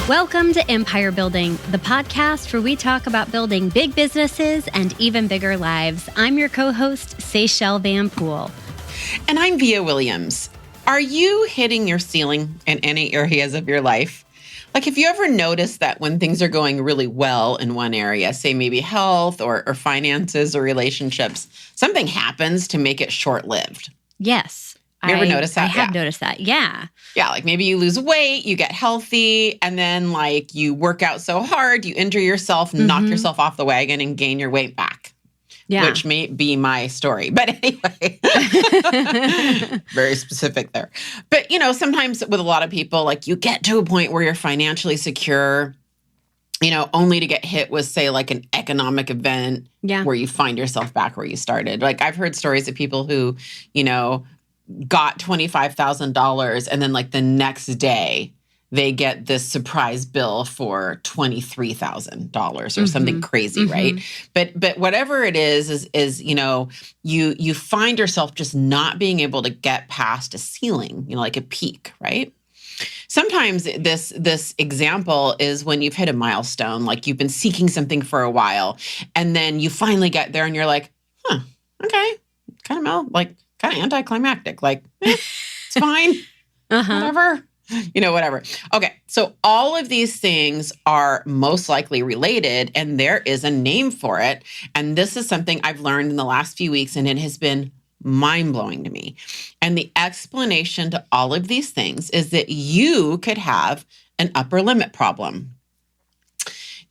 Welcome to Empire Building, the podcast where we talk about building big businesses and even bigger lives. I'm your co-host, Seychelle Van Poole. And I'm Via Williams. Are you hitting your ceiling in any areas of your life? Like, have you ever noticed that when things are going really well in one area, say maybe health or finances or relationships, something happens to make it short-lived? Yes. You ever notice that? I have noticed that, yeah. Yeah, like maybe you lose weight, you get healthy, and then like you work out so hard, you injure yourself, knock yourself off the wagon and gain your weight back. Yeah. Which may be my story. But anyway, very specific there. But, you know, sometimes with a lot of people, like you get to a point where you're financially secure, you know, only to get hit with, say, like an economic event where you find yourself back where you started. Like I've heard stories of people who, you know, got $25,000 and then like the next day they get this surprise bill for $23,000 or something crazy, right? But whatever it is, you know, you find yourself just not being able to get past a ceiling, you know, like a peak, right? Sometimes this example is when you've hit a milestone, like you've been seeking something for a while, and then you finally get there and you're like, okay, kind of anticlimactic, like, it's fine, whatever. You know, whatever. Okay, so all of these things are most likely related, and there is a name for it. And this is something I've learned in the last few weeks, and it has been mind-blowing to me. And the explanation to all of these things is that you could have an upper limit problem.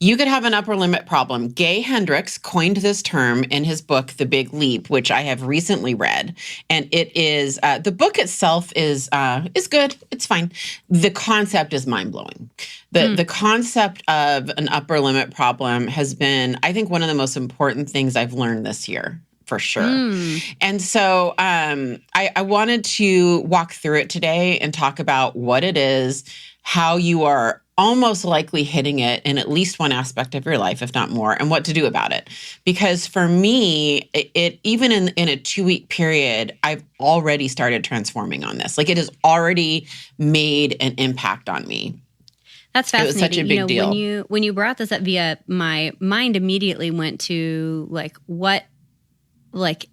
You could have an upper limit problem. Gay Hendricks coined this term in his book, The Big Leap, which I have recently read. And it is, the book itself is good. It's fine. The concept is mind-blowing. The concept of an upper limit problem has been, I think, one of the most important things I've learned this year. For sure. And so I wanted to walk through it today and talk about what it is, how you are almost likely hitting it in at least one aspect of your life, if not more, and what to do about it. Because for me, it even in a 2-week period, I've already started transforming on this. Like it has already made an impact on me. That's fascinating. It was such a big deal. When you brought this up, Via, my mind immediately went to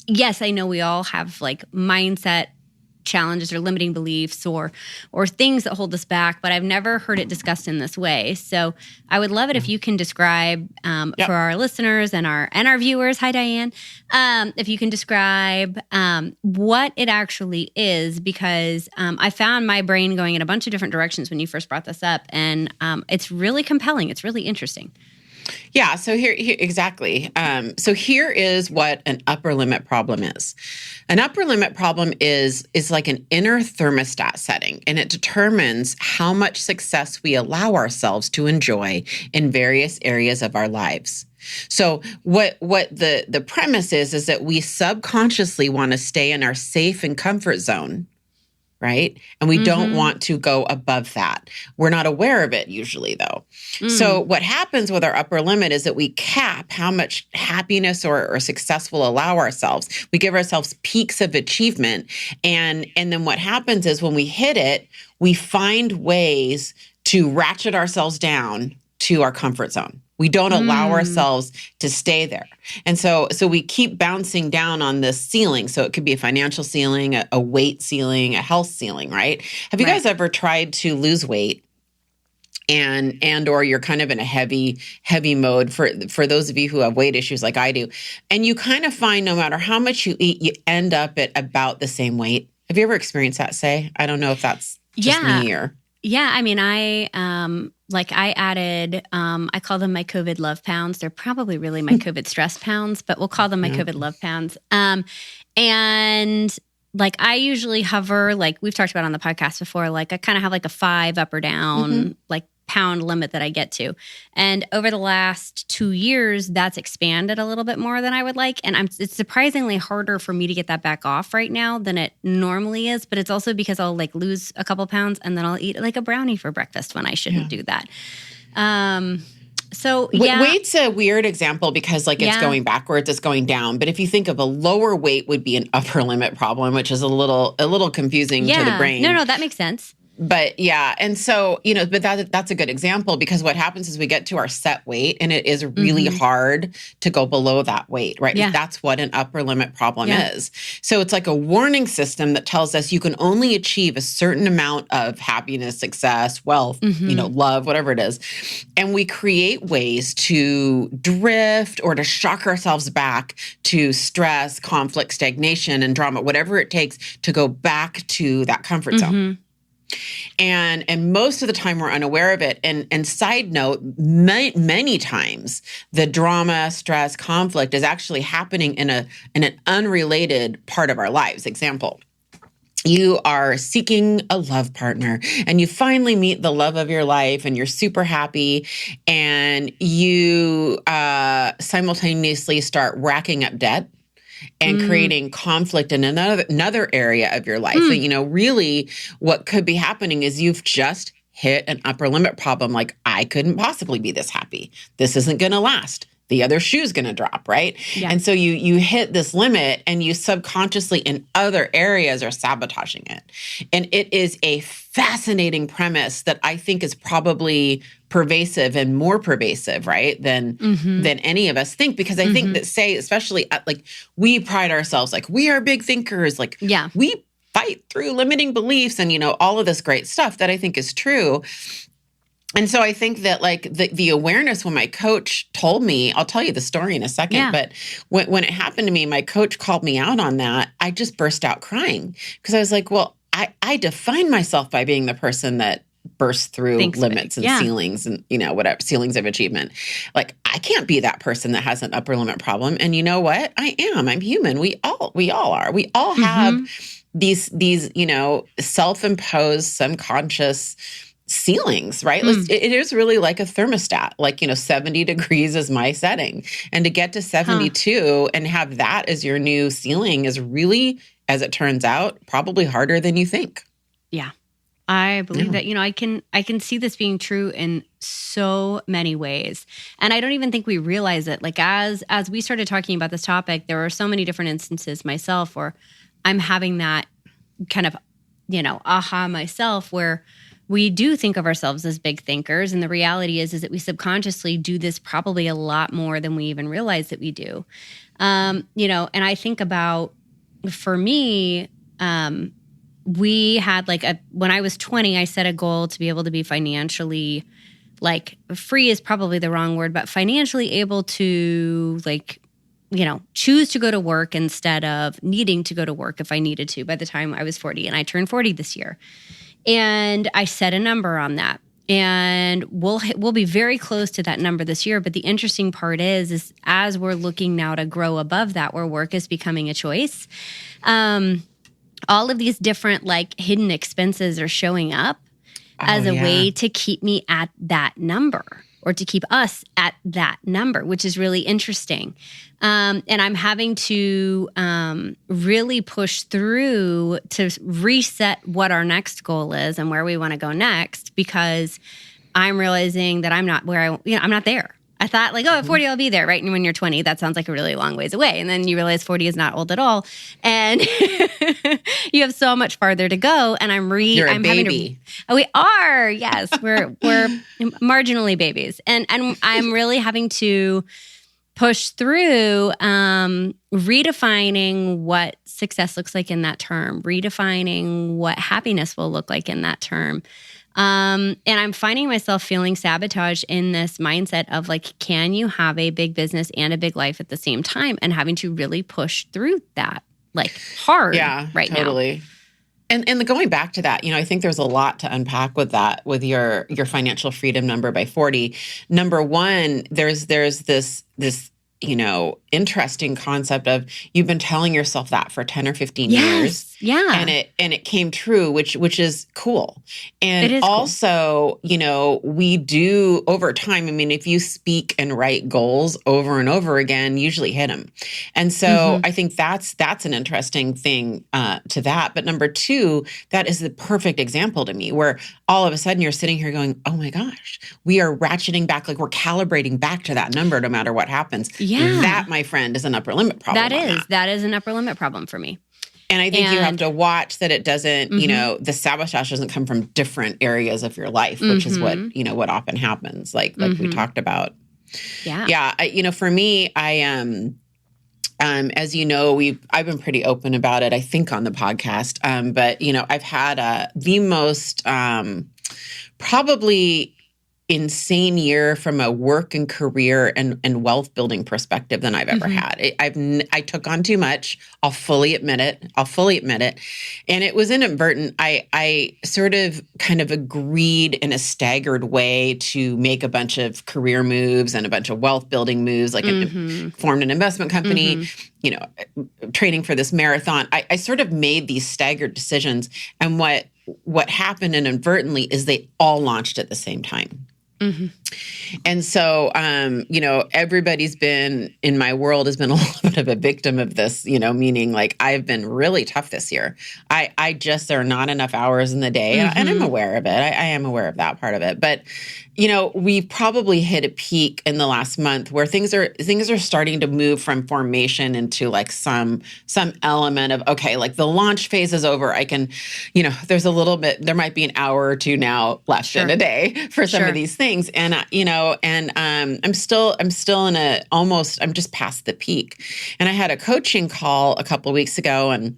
yes, I know we all have like mindset challenges or limiting beliefs or things that hold us back, but I've never heard it discussed in this way. So I would love it if you can describe for our listeners and our viewers. Hi, Diane. If you can describe what it actually is, because I found my brain going in a bunch of different directions when you first brought this up, and it's really compelling. It's really interesting. Yeah, so here exactly. So here is what an upper limit problem is. An upper limit problem is like an inner thermostat setting, and it determines how much success we allow ourselves to enjoy in various areas of our lives. So what the premise is that we subconsciously want to stay in our safe and comfort zone, right? And we don't want to go above that. We're not aware of it usually, though. So what happens with our upper limit is that we cap how much happiness or success we'll allow ourselves. We give ourselves peaks of achievement. And then what happens is when we hit it, we find ways to ratchet ourselves down to our comfort zone. We don't allow ourselves to stay there. And so we keep bouncing down on this ceiling. So it could be a financial ceiling, a weight ceiling, a health ceiling, right? Have you guys ever tried to lose weight and or you're kind of in a heavy mode for those of you who have weight issues like I do, and you kind of find no matter how much you eat, you end up at about the same weight? Have you ever experienced that, Say? I don't know if that's just me or... Yeah, I mean, I added, I call them my COVID love pounds. They're probably really my COVID stress pounds, but we'll call them my COVID love pounds. And like I usually hover, like we've talked about on the podcast before, like I kind of have like a 5 up or down, like pound limit that I get to. And over the last 2 years, that's expanded a little bit more than I would like. And it's surprisingly harder for me to get that back off right now than it normally is. But it's also because I'll like lose a couple pounds and then I'll eat like a brownie for breakfast when I shouldn't do that. So yeah. Weight's a weird example because like it's going backwards, it's going down. But if you think of a lower weight would be an upper limit problem, which is a little confusing to the brain. No, that makes sense. But yeah. And so, but that's a good example, because what happens is we get to our set weight and it is really hard to go below that weight, right? Yeah. That's what an upper limit problem is. So it's like a warning system that tells us you can only achieve a certain amount of happiness, success, wealth, love, whatever it is. And we create ways to drift or to shock ourselves back to stress, conflict, stagnation, and drama, whatever it takes to go back to that comfort zone. And most of the time we're unaware of it. And side note, many times the drama, stress, conflict is actually happening in an unrelated part of our lives. Example, you are seeking a love partner and you finally meet the love of your life and you're super happy, and you simultaneously start racking up debt and creating conflict in another area of your life. And, really what could be happening is you've just hit an upper limit problem. Like, I couldn't possibly be this happy. This isn't going to last. The other shoe's going to drop, right? Yeah. And so you hit this limit and you subconsciously in other areas are sabotaging it. And it is a fascinating premise that I think is probably pervasive and more pervasive, right, than any of us think. Because I think that, say, especially like, we pride ourselves, like, we are big thinkers, like, we fight through limiting beliefs and, all of this great stuff that I think is true. And so I think that, like, the awareness, when my coach told me, I'll tell you the story in a second, but when it happened to me, my coach called me out on that. I just burst out crying, because I was like, well, I define myself by being the person that bursts through limits and ceilings and, whatever, ceilings of achievement. Like, I can't be that person that has an upper limit problem. And you know what? I am. I'm human. We all are. We all have these self-imposed, subconscious ceilings, right? It is really like a thermostat. Like, 70 degrees is my setting. And to get to 72 and have that as your new ceiling is really, as it turns out, probably harder than you think. Yeah. I believe that, I can see this being true in so many ways. And I don't even think we realize it. Like, as we started talking about this topic, there were so many different instances myself where I'm having that kind of, aha myself, where we do think of ourselves as big thinkers. And the reality is that we subconsciously do this probably a lot more than we even realize that we do. And I think about, for me, we had when I was 20, I set a goal to be able to be financially, like, free is probably the wrong word, but financially able to, choose to go to work instead of needing to go to work if I needed to by the time I was 40. And I turned 40 this year. And I set a number on that. And we'll be very close to that number this year. But the interesting part is as we're looking now to grow above that, where work is becoming a choice, all of these different, like, hidden expenses are showing up as a way to keep me at that number, or to keep us at that number, which is really interesting. And I'm having to really push through to reset what our next goal is and where we want to go next, because I'm realizing that I'm not where I'm not there. I thought, like, at 40, I'll be there, right? And when you're 20, that sounds like a really long ways away. And then you realize 40 is not old at all. And you have so much farther to go. And You're a baby. We are. Yes. We're marginally babies. And I'm really having to push through redefining what success looks like in that term, redefining what happiness will look like in that term. And I'm finding myself feeling sabotaged in this mindset of, like, can you have a big business and a big life at the same time, and having to really push through that, like, hard right totally. now. And going back to that, I think there's a lot to unpack with that, with your financial freedom number by 40. Number one, there's this interesting concept of, you've been telling yourself that for 10 or 15 years. Yeah. And it came true, which is cool. And it is also, cool. We do over time. I mean, if you speak and write goals over and over again, usually hit them. And so I think that's an interesting thing to that. But number two, that is the perfect example to me, where all of a sudden you're sitting here going, oh my gosh, we are ratcheting back, like, we're calibrating back to that number no matter what happens. Yeah. That, my friend, is an upper limit problem. That is an upper limit problem for me. And I think you have to watch that it doesn't, the sabotage doesn't come from different areas of your life, which is what, what often happens, like we talked about. Yeah. Yeah. For me, I am, as you know, I've been pretty open about it, I think, on the podcast. But, I've had the most probably insane year from a work and career and wealth building perspective than I've ever had. I took on too much. I'll fully admit it. And it was inadvertent. I sort of kind of agreed in a staggered way to make a bunch of career moves and a bunch of wealth building moves, like formed an investment company, training for this marathon. I sort of made these staggered decisions. And what happened inadvertently is they all launched at the same time. And so, everybody's been in my world has been a little bit of a victim of this, meaning like I've been really tough this year. There are not enough hours in the day, and I'm aware of it. I am aware of that part of it. But, we probably hit a peak in the last month where things are starting to move from formation into like some element of, okay, like the launch phase is over. I can, there's a little bit, there might be an hour or two now left in a day for some of these things. And, I'm still in I'm just past the peak. And I had a coaching call a couple of weeks ago, and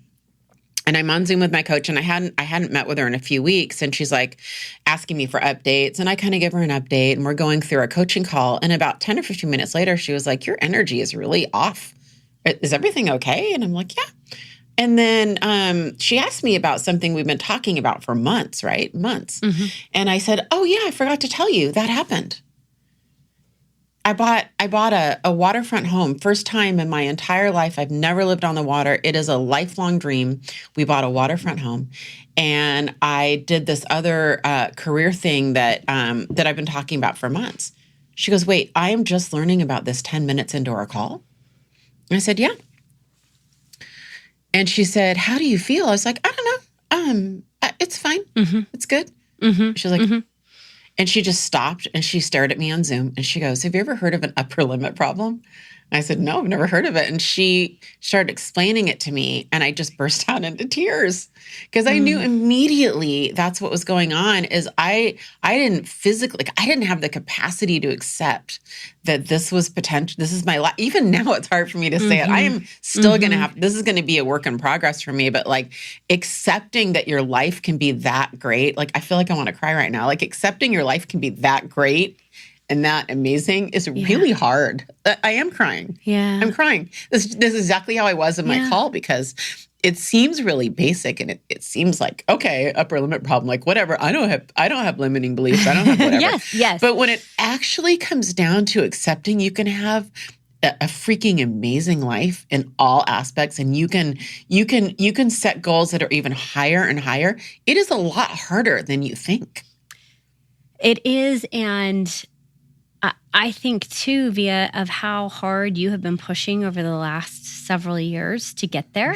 I'm on Zoom with my coach, and I hadn't met with her in a few weeks. And she's like asking me for updates, and I kind of give her an update, and we're going through our coaching call. And about 10 or 15 minutes later, she was like, "Your energy is really off. Is everything okay?" And I'm like, "Yeah." And then she asked me about something we've been talking about for months, right? Months. And I said, "Oh yeah, I forgot to tell you that happened. I bought a waterfront home. First time in my entire life. I've never lived on the water. It is a lifelong dream. We bought a waterfront home, and I did this other career thing that I've been talking about for months." She goes, "Wait, I am just learning about this 10 minutes into our call?" And I said, "Yeah." And she said, "How do you feel?" I was like, "I don't know. It's fine. It's good." She's like, and she just stopped and she stared at me on Zoom and she goes, "Have you ever heard of an upper limit problem?" And I said, "No, I've never heard of it." And she started explaining it to me, and I just burst out into tears because I knew immediately that's what was going on. Is I didn't physically, I didn't have the capacity to accept that this was potential. This is my life. Even now, it's hard for me to say it. I am still going to have, this is going to be a work in progress for me, but like accepting that your life can be that great. Like, I feel like I want to cry right now. Like, accepting your life can be that great and that amazing is really hard. I am crying. Yeah. I'm crying. This is exactly how I was in my call, because it seems really basic, and it seems like, okay, upper limit problem, like whatever. I don't have limiting beliefs. I don't have whatever. Yes. But when it actually comes down to accepting you can have a freaking amazing life in all aspects, and you can set goals that are even higher and higher, it is a lot harder than you think. It is, and I think, too, Via, of how hard you have been pushing over the last several years to get there.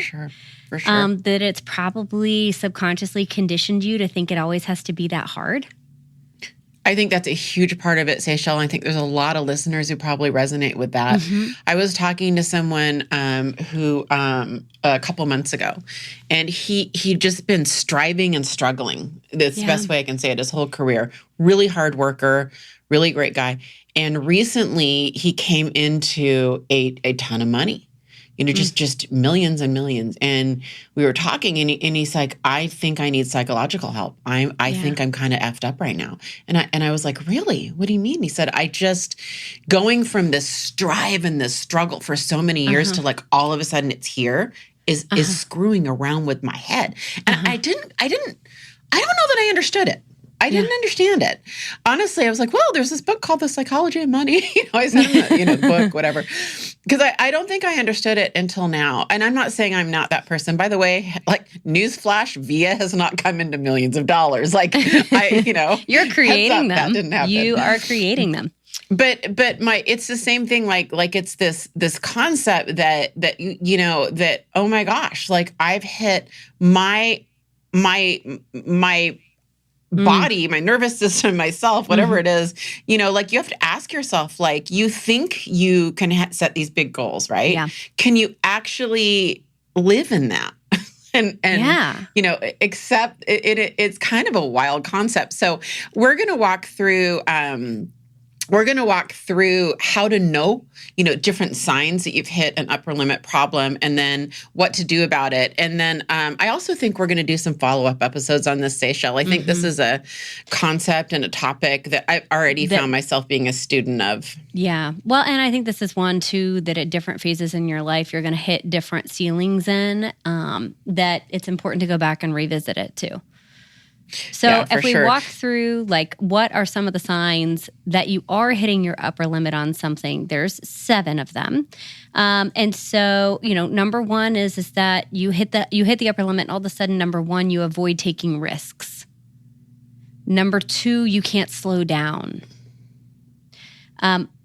For sure. That it's probably subconsciously conditioned you to think it always has to be that hard. I think that's a huge part of it, Seychelle. I think there's a lot of listeners who probably resonate with that. I was talking to someone who a couple months ago, and he'd just been striving and struggling. That's the best way I can say it, his whole career. Really hard worker, really great guy. And recently he came into a ton of money, just millions and millions. And we were talking, and he's like, "I think I need psychological help. I think I'm kind of effed up right now." And I was like, "Really? What do you mean?" He said, "I just going from this strive and this struggle for so many years to like all of a sudden it's here is screwing around with my head." And I don't know that I understood it. I didn't understand it. Honestly, I was like, well, there's this book called The Psychology of Money. I sent him the book, whatever. Because I don't think I understood it until now. And I'm not saying I'm not that person. By the way, like, newsflash, Via has not come into millions of dollars. Like, You're creating them. That didn't happen. You are creating them. But it's the same thing. Like it's this concept that oh my gosh, like I've hit my body, my nervous system, myself, whatever it is, like you have to ask yourself, like, you think you can set these big goals, right? Yeah. Can you actually live in that? and accept it's kind of a wild concept. So we're going to walk through how to know, different signs that you've hit an upper limit problem and then what to do about it. And then I also think we're going to do some follow-up episodes on this, Seychelle. I think this is a concept and a topic that I've already found myself being a student of. Yeah. Well, and I think this is one, too, that at different phases in your life, you're going to hit different ceilings in, that it's important to go back and revisit it, too. So if we walk through, what are some of the signs that you are hitting your upper limit on something? There's 7 of them. And so, number 1 is that you hit the upper limit, and all of a sudden, number 1, you avoid taking risks. Number 2, you can't slow down.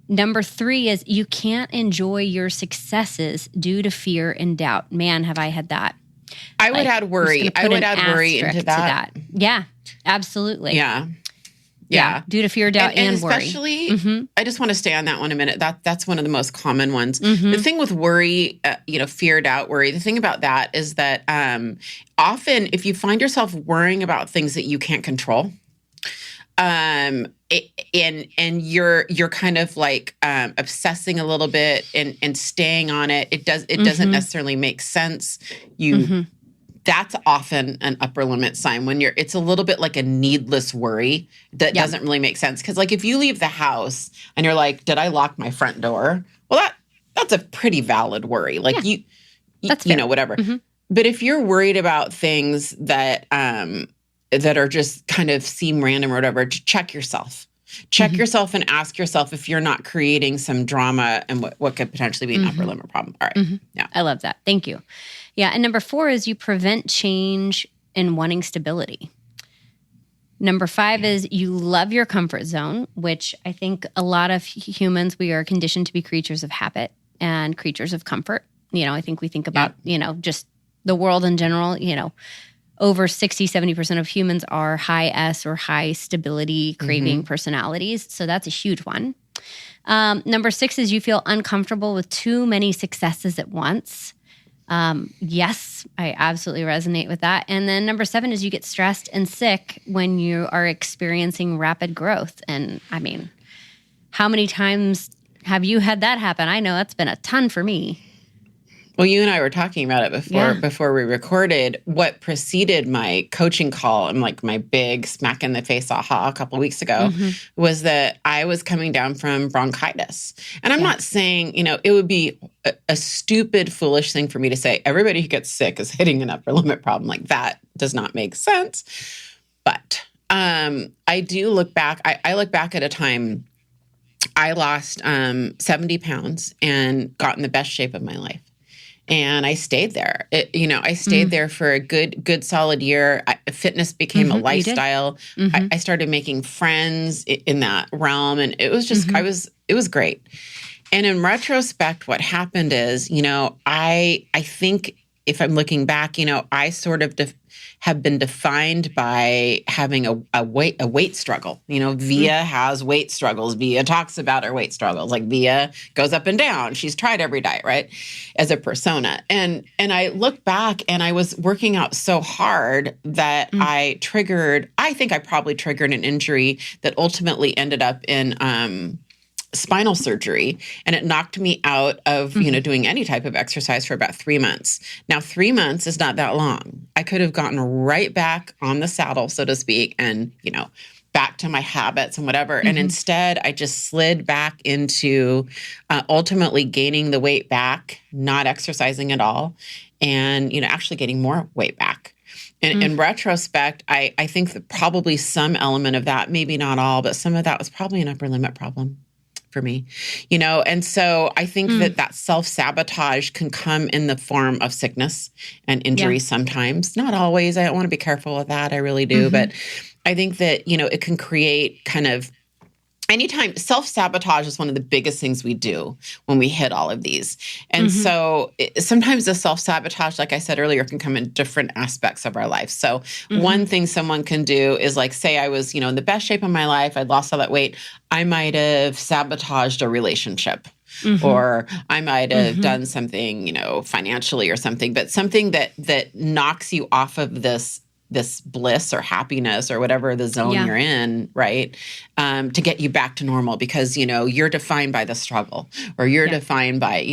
Number 3 is you can't enjoy your successes due to fear and doubt. Man, have I had that. I would add worry. I would add worry into that. Yeah, absolutely. Yeah. Due to fear, doubt, and worry. Especially, I just want to stay on that one a minute. That's one of the most common ones. The thing with worry, fear, doubt, worry, the thing about that is that often if you find yourself worrying about things that you can't control, and you're kind of obsessing a little bit and staying on it. It doesn't necessarily make sense. That's often an upper limit sign when it's a little bit like a needless worry that doesn't really make sense. Because if you leave the house and you're like, did I lock my front door? Well, that's a pretty valid worry. That's whatever. But if you're worried about things that are just kind of seem random or whatever, check yourself. Check yourself and ask yourself if you're not creating some drama and what could potentially be an upper limit problem. All right. Yeah. I love that. Thank you. Yeah. And number 4 is you prevent change in wanting stability. Number 5 is you love your comfort zone, which I think a lot of humans, we are conditioned to be creatures of habit and creatures of comfort. I think we think about, just the world in general, over 60, 70% of humans are high S or high stability craving personalities. So that's a huge one. Number 6 is you feel uncomfortable with too many successes at once. Yes, I absolutely resonate with that. And then number 7 is you get stressed and sick when you are experiencing rapid growth. And I mean, how many times have you had that happen? I know that's been a ton for me. Well, you and I were talking about it before we recorded. What preceded my coaching call and my big smack in the face aha a couple of weeks ago was that I was coming down from bronchitis. And I'm not saying, it would be a stupid, foolish thing for me to say everybody who gets sick is hitting an upper limit problem. That does not make sense. But I do look back. I look back at a time I lost 70 pounds and got in the best shape of my life. And I stayed there. I stayed there for a good solid year. Fitness became a lifestyle. I started making friends in that realm, and it was just it was great. And in retrospect, what happened is, I think if I'm looking back, I sort of have been defined by having a weight struggle. Via has weight struggles. Via talks about her weight struggles. Via goes up and down. She's tried every diet, right? As a persona. And I look back and I was working out so hard that I think I probably triggered an injury that ultimately ended up in spinal surgery, and it knocked me out of, doing any type of exercise for about 3 months. Now, 3 months is not that long. I could have gotten right back on the saddle, so to speak, and, back to my habits and whatever. And instead, I just slid back into ultimately gaining the weight back, not exercising at all, and, actually getting more weight back. And in retrospect, I think that probably some element of that, maybe not all, but some of that was probably an upper limit problem for me, and so I think that self-sabotage can come in the form of sickness and injury sometimes, not always. I want to be careful with that. I really do. But I think that, it can create kind of anytime self-sabotage is one of the biggest things we do when we hit all of these. And so sometimes the self-sabotage, like I said earlier, can come in different aspects of our life. So one thing someone can do is say I was, in the best shape of my life, I'd lost all that weight. I might have sabotaged a relationship or I might have done something, financially or something, but something that knocks you off of this bliss or happiness or whatever the zone you're in, right? To get you back to normal because, you're defined by the struggle or you're defined by,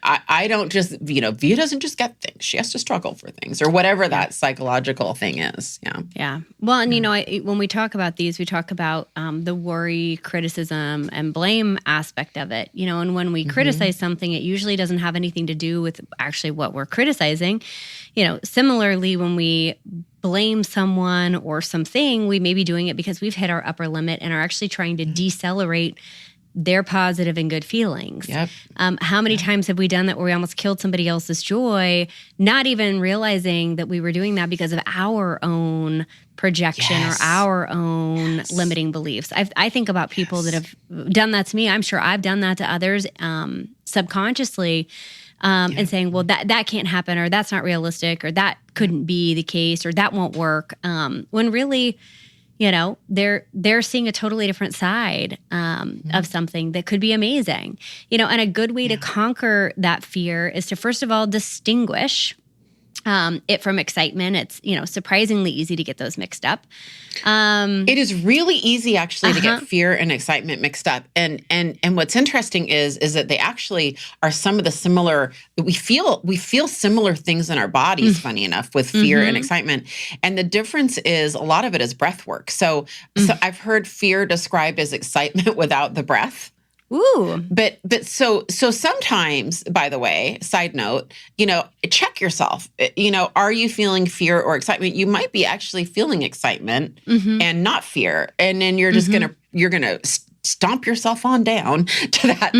I don't just, Via doesn't just get things. She has to struggle for things or whatever that psychological thing is. Yeah. Yeah. Well, and, when we talk about these, we talk about the worry, criticism, and blame aspect of it, and when we criticize something, it usually doesn't have anything to do with actually what we're criticizing. Similarly, when we blame someone or something, we may be doing it because we've hit our upper limit and are actually trying to decelerate their positive and good feelings. Yep. How many times have we done that where we almost killed somebody else's joy, not even realizing that we were doing that because of our own projection or our own limiting beliefs? I think about people that have done that to me. I'm sure I've done that to others subconsciously and saying, well, that can't happen or that's not realistic or that couldn't be the case or that won't work. When really, they're seeing a totally different side of something that could be amazing. And a good way to conquer that fear is to, first of all, distinguish it from excitement. It's, surprisingly easy to get those mixed up. It is really easy actually to get fear and excitement mixed up. And what's interesting is that they actually are some of the similar, we feel similar things in our bodies, funny enough, with fear and excitement. And the difference is a lot of it is breath work. So I've heard fear described as excitement without the breath. Ooh. But so sometimes, by the way, side note, check yourself. Are you feeling fear or excitement? You might be actually feeling excitement and not fear. And then you're just you're gonna stomp yourself on down to that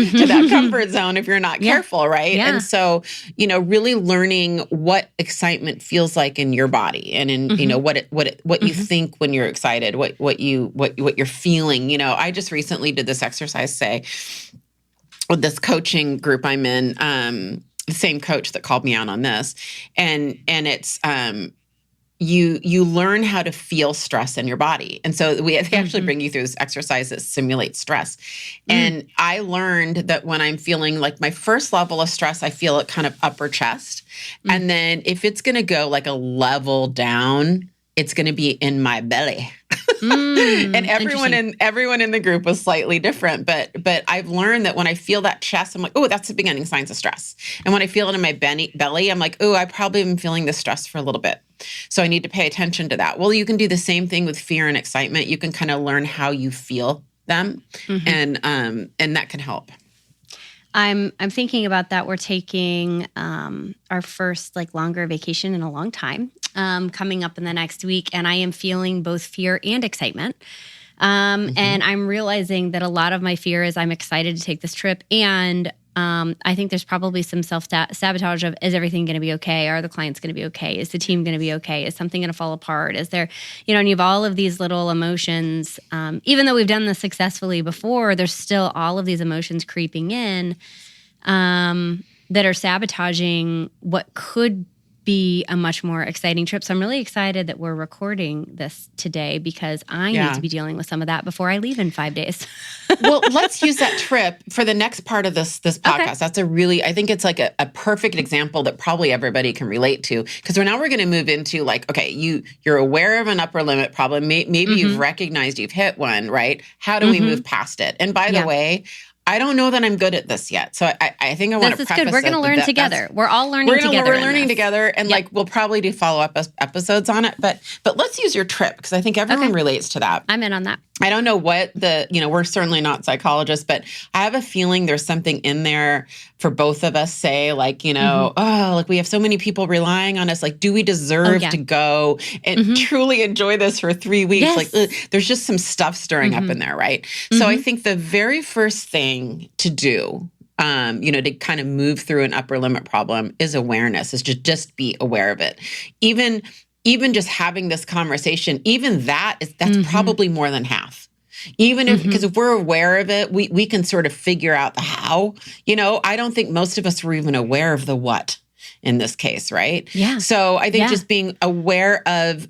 comfort zone if you're not careful, right? Yeah. And so, really learning what excitement feels like in your body and in what you think when you're excited, what you're feeling. I just recently did this exercise, with this coaching group I'm in, the same coach that called me out on this, and it's you learn how to feel stress in your body. And so they actually bring you through this exercise that simulates stress. And I learned that when I'm feeling like my first level of stress, I feel it kind of upper chest. And then if it's going to go like a level down, it's going to be in my belly. And everyone in the group was slightly different, but I've learned that when I feel that chest, I'm like, oh, that's the beginning signs of stress. And when I feel it in my belly, I'm like, oh, I probably been feeling this stress for a little bit. So I need to pay attention to that. Well, you can do the same thing with fear and excitement. You can kind of learn how you feel them, and that can help. I'm thinking about that. We're taking our first longer vacation in a long time coming up in the next week, and I am feeling both fear and excitement. And I'm realizing that a lot of my fear is I'm excited to take this trip, and I think there's probably some self-sabotage of, is everything going to be okay? Are the clients going to be okay? Is the team going to be okay? Is something going to fall apart? Is there, and you have all of these little emotions. Even though we've done this successfully before, there's still all of these emotions creeping in that are sabotaging what could be a much more exciting trip. So I'm really excited that we're recording this today because I need to be dealing with some of that before I leave in 5 days. Well, let's use that trip for the next part of this podcast. Okay. That's I think it's like a perfect example that probably everybody can relate to, because we're going to move into you're aware of an upper limit problem. Maybe you've recognized you've hit one, right? How do we move past it? And by the way, I don't know that I'm good at this yet. So I think I want to preface good. We're going to learn together. We're all learning together. We're learning together. And we'll probably do follow-up episodes on it. But let's use your trip, because I think everyone relates to that. I'm in on that. I don't know what we're certainly not psychologists, but I have a feeling there's something in there for both of us, say we have so many people relying on us. Like, do we deserve to go and truly enjoy this for 3 weeks? Yes. There's just some stuff stirring up in there, right? So I think the very first thing to do, to kind of move through an upper limit problem is awareness, is to just be aware of it. Even just having this conversation, that's probably more than half. Even because if we're aware of it, we can sort of figure out the how. I don't think most of us were even aware of the what in this case, right? Yeah. So I think just being aware of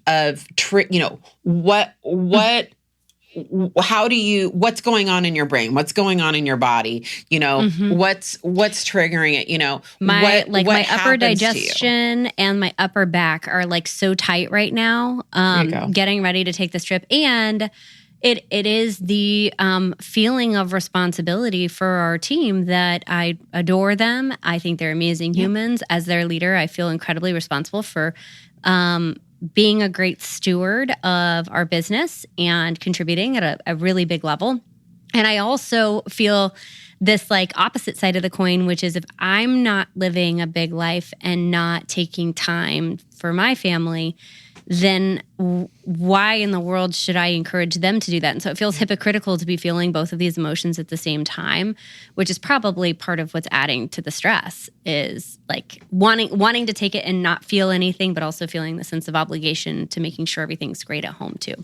what's going on in your brain? What's going on in your body? What's triggering it? My what upper happens to you? digestion and my upper back are like so tight right now. There you go. Getting ready to take this trip. And it is the feeling of responsibility for our team that I adore them. I think they're amazing humans. As their leader, I feel incredibly responsible for being a great steward of our business and contributing at a really big level. And I also feel this like opposite side of the coin, which is if I'm not living a big life and not taking time for my family, then why in the world should I encourage them to do that? And so it feels hypocritical to be feeling both of these emotions at the same time, which is probably part of what's adding to the stress, is like wanting to take it and not feel anything, but also feeling the sense of obligation to making sure everything's great at home too.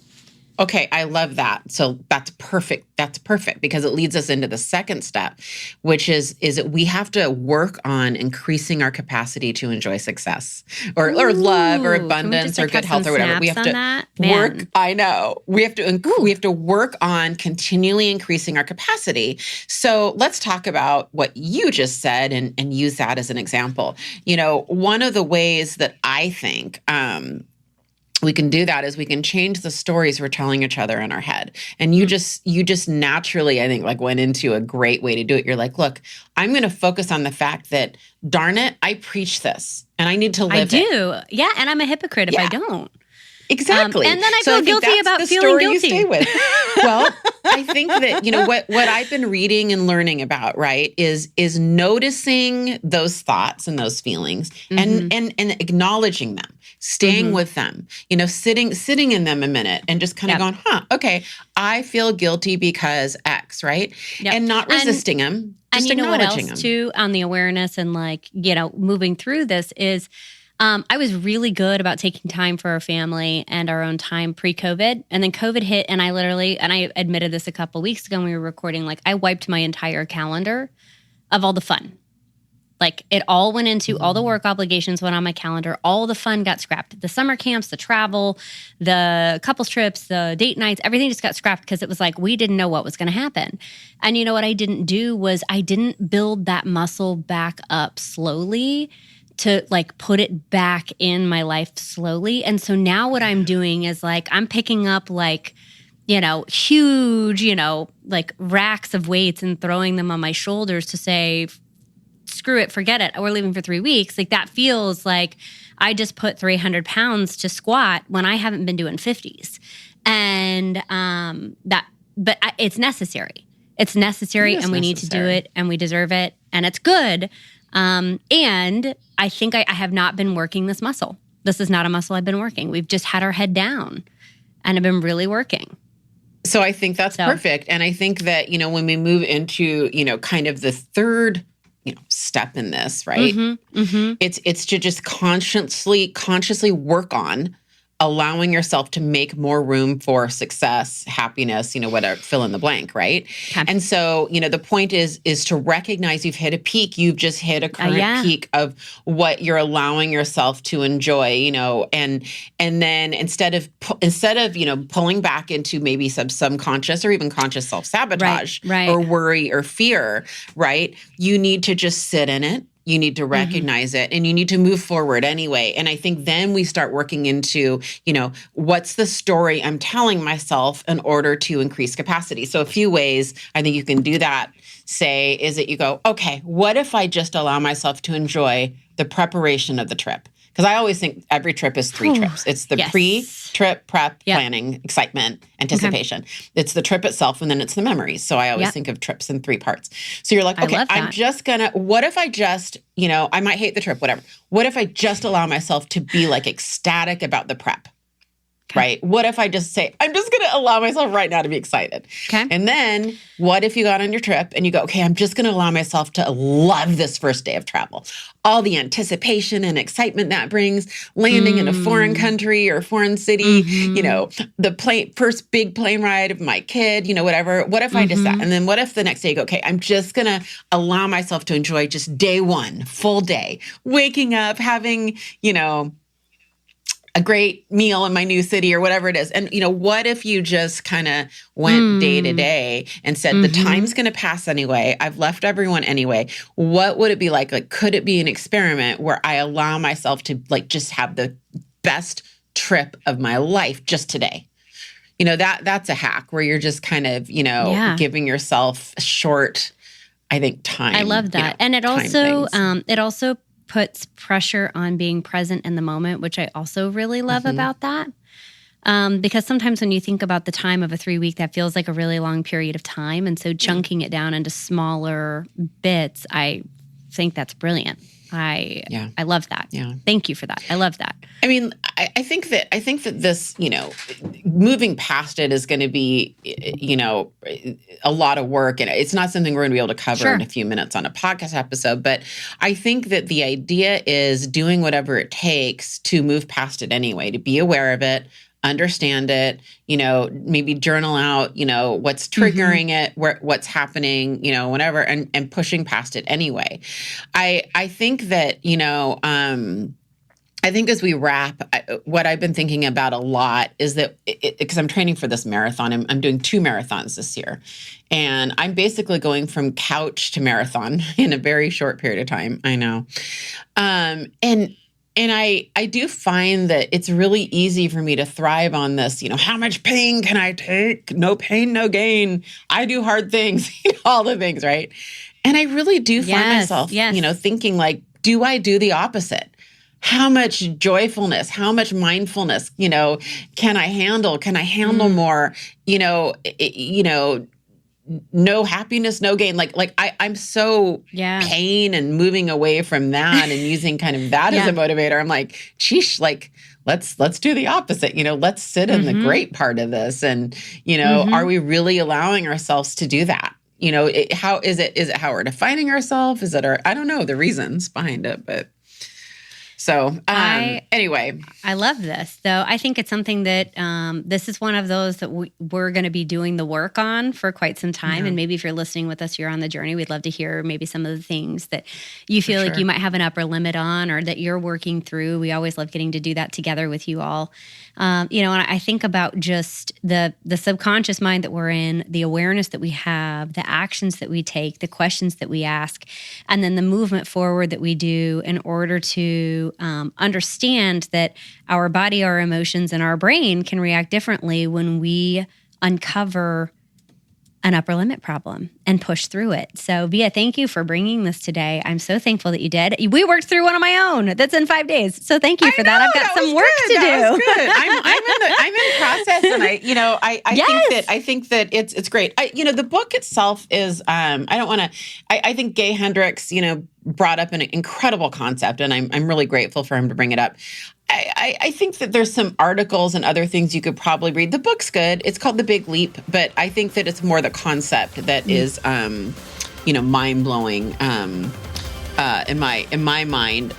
Okay, I love that. So that's perfect. That's perfect because it leads us into the second step, which is that we have to work on increasing our capacity to enjoy success or love or abundance or good health or whatever. We have to work. I know. We have to work on continually increasing our capacity. So let's talk about what you just said and use that as an example. One of the ways that I think we can do that is we can change the stories we're telling each other in our head. And you just naturally, I think, like went into a great way to do it. You're like, look, I'm going to focus on the fact that, darn it, I preach this and I need to live it. I do. Yeah. And I'm a hypocrite if I don't. Exactly. And then I feel guilty about feeling guilty. You stay with. Well, I think that, what I've been reading and learning about, right, is noticing those thoughts and those feelings and acknowledging them, staying with them, sitting in them a minute and just kind of going, okay, I feel guilty because X, right? Yep. And not resisting them, just acknowledging them. Too, on the awareness and moving through this is, I was really good about taking time for our family and our own time pre-COVID. And then COVID hit and I admitted this a couple weeks ago when we were recording, I wiped my entire calendar of all the fun. It all went into all the work obligations went on my calendar. All the fun got scrapped. The summer camps, the travel, the couples trips, the date nights, everything just got scrapped because it was we didn't know what was going to happen. And you know what I didn't do was I didn't build that muscle back up slowly to put it back in my life slowly. And so now what I'm doing is I'm picking up huge, racks of weights and throwing them on my shoulders to say, screw it, forget it. We're leaving for 3 weeks. That feels like I just put 300 pounds to squat when I haven't been doing 50s. And but it's necessary. It's necessary and we need to do it and we deserve it and it's good. And I think I have not been working this muscle. This is not a muscle I've been working. We've just had our head down and have been really working. So I think that's perfect. And I think that, when we move into, kind of the third, step in this, right? It's to just consciously work on allowing yourself to make more room for success, happiness, whatever, fill in the blank, right? Okay. And so, the point is to recognize you've hit a peak. You've just hit a current peak of what you're allowing yourself to enjoy, and then instead of pulling back into maybe some subconscious or even conscious self-sabotage or worry or fear, right? You need to just sit in it. You need to recognize it and you need to move forward anyway. And I think then we start working into, what's the story I'm telling myself in order to increase capacity? So a few ways I think you can do that, is that you go, okay, what if I just allow myself to enjoy the preparation of the trip? Because I always think every trip is 3 trips. It's the pre-trip, prep, planning, excitement, anticipation. Okay. It's the trip itself, and then it's the memories. So I always think of trips in 3 parts. So you're like, okay, I'm just what if I just, I might hate the trip, whatever. What if I just allow myself to be ecstatic about the prep? Okay. Right? What if I just say, I'm just going to allow myself right now to be excited? Okay. And then what if you got on your trip and you go, okay, I'm just going to allow myself to love this first day of travel. All the anticipation and excitement that brings, landing in a foreign country or foreign city, the first big plane ride of my kid, whatever. What if I just that? And then what if the next day you go, okay, I'm just going to allow myself to enjoy just day one, full day, waking up, having, a great meal in my new city or whatever it is. And, what if you just kind of went day to day and said, the time's going to pass anyway. I've left everyone anyway. What would it be like? Like, could it be an experiment where I allow myself to just have the best trip of my life just today? That's a hack where you're just kind of, giving yourself a short, I think, time. I love that. And it also puts pressure on being present in the moment, which I also really love about that. Because sometimes when you think about the time of a 3-week, that feels like a really long period of time. And so chunking it down into smaller bits, I think that's brilliant. I love that. Yeah. Thank you for that. I love that. I mean, I think that this, moving past it is going to be, a lot of work, and it's not something we're going to be able to cover in a few minutes on a podcast episode. But I think that the idea is doing whatever it takes to move past it anyway, to be aware of it, understand it, maybe journal out, what's triggering it, what's happening, whatever, and pushing past it anyway. I think that, I think as we wrap, what I've been thinking about a lot is that, because I'm training for this marathon, I'm doing 2 marathons this year, and I'm basically going from couch to marathon in a very short period of time. I know. And I do find that it's really easy for me to thrive on this, how much pain can I take? No pain, no gain. I do hard things, all the things, right? And I really do find myself, thinking like, do I do the opposite? How much joyfulness, how much mindfulness, can I handle? Can I handle more? No happiness, no gain. I'm so pain and moving away from that and using kind of that as a motivator. I'm like, sheesh, let's do the opposite. Let's sit in the great part of this. And, are we really allowing ourselves to do that? How is it how we're defining ourselves? Is it I don't know the reasons behind it, but. So anyway. I love this, though. I think it's something that this is one of those that we're going to be doing the work on for quite some time. Yeah. And maybe if you're listening with us, you're on the journey. We'd love to hear maybe some of the things that you feel like you might have an upper limit on or that you're working through. We always love getting to do that together with you all. And I think about just the subconscious mind that we're in, the awareness that we have, the actions that we take, the questions that we ask, and then the movement forward that we do in order to understand that our body, our emotions, and our brain can react differently when we uncover an upper limit problem and push through it. So, Bia, thank you for bringing this today. I'm so thankful that you did. We worked through one of my own. That's in 5 days. So thank you for that. I've got some work to do. That was good. I'm in process, and I think that it's great. The book itself is I think Gay Hendricks, brought up an incredible concept, and I'm really grateful for him to bring it up. I think that there's some articles and other things you could probably read. The book's good. It's called The Big Leap, but I think that it's more the concept that is, mind-blowing in my mind.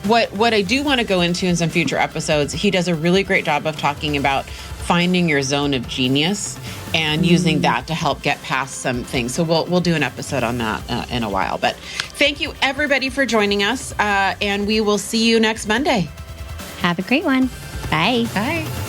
What I do want to go into in some future episodes, he does a really great job of talking about finding your zone of genius and using that to help get past some things. So we'll do an episode on that in a while. But thank you, everybody, for joining us, and we will see you next Monday. Have a great one. Bye. Bye.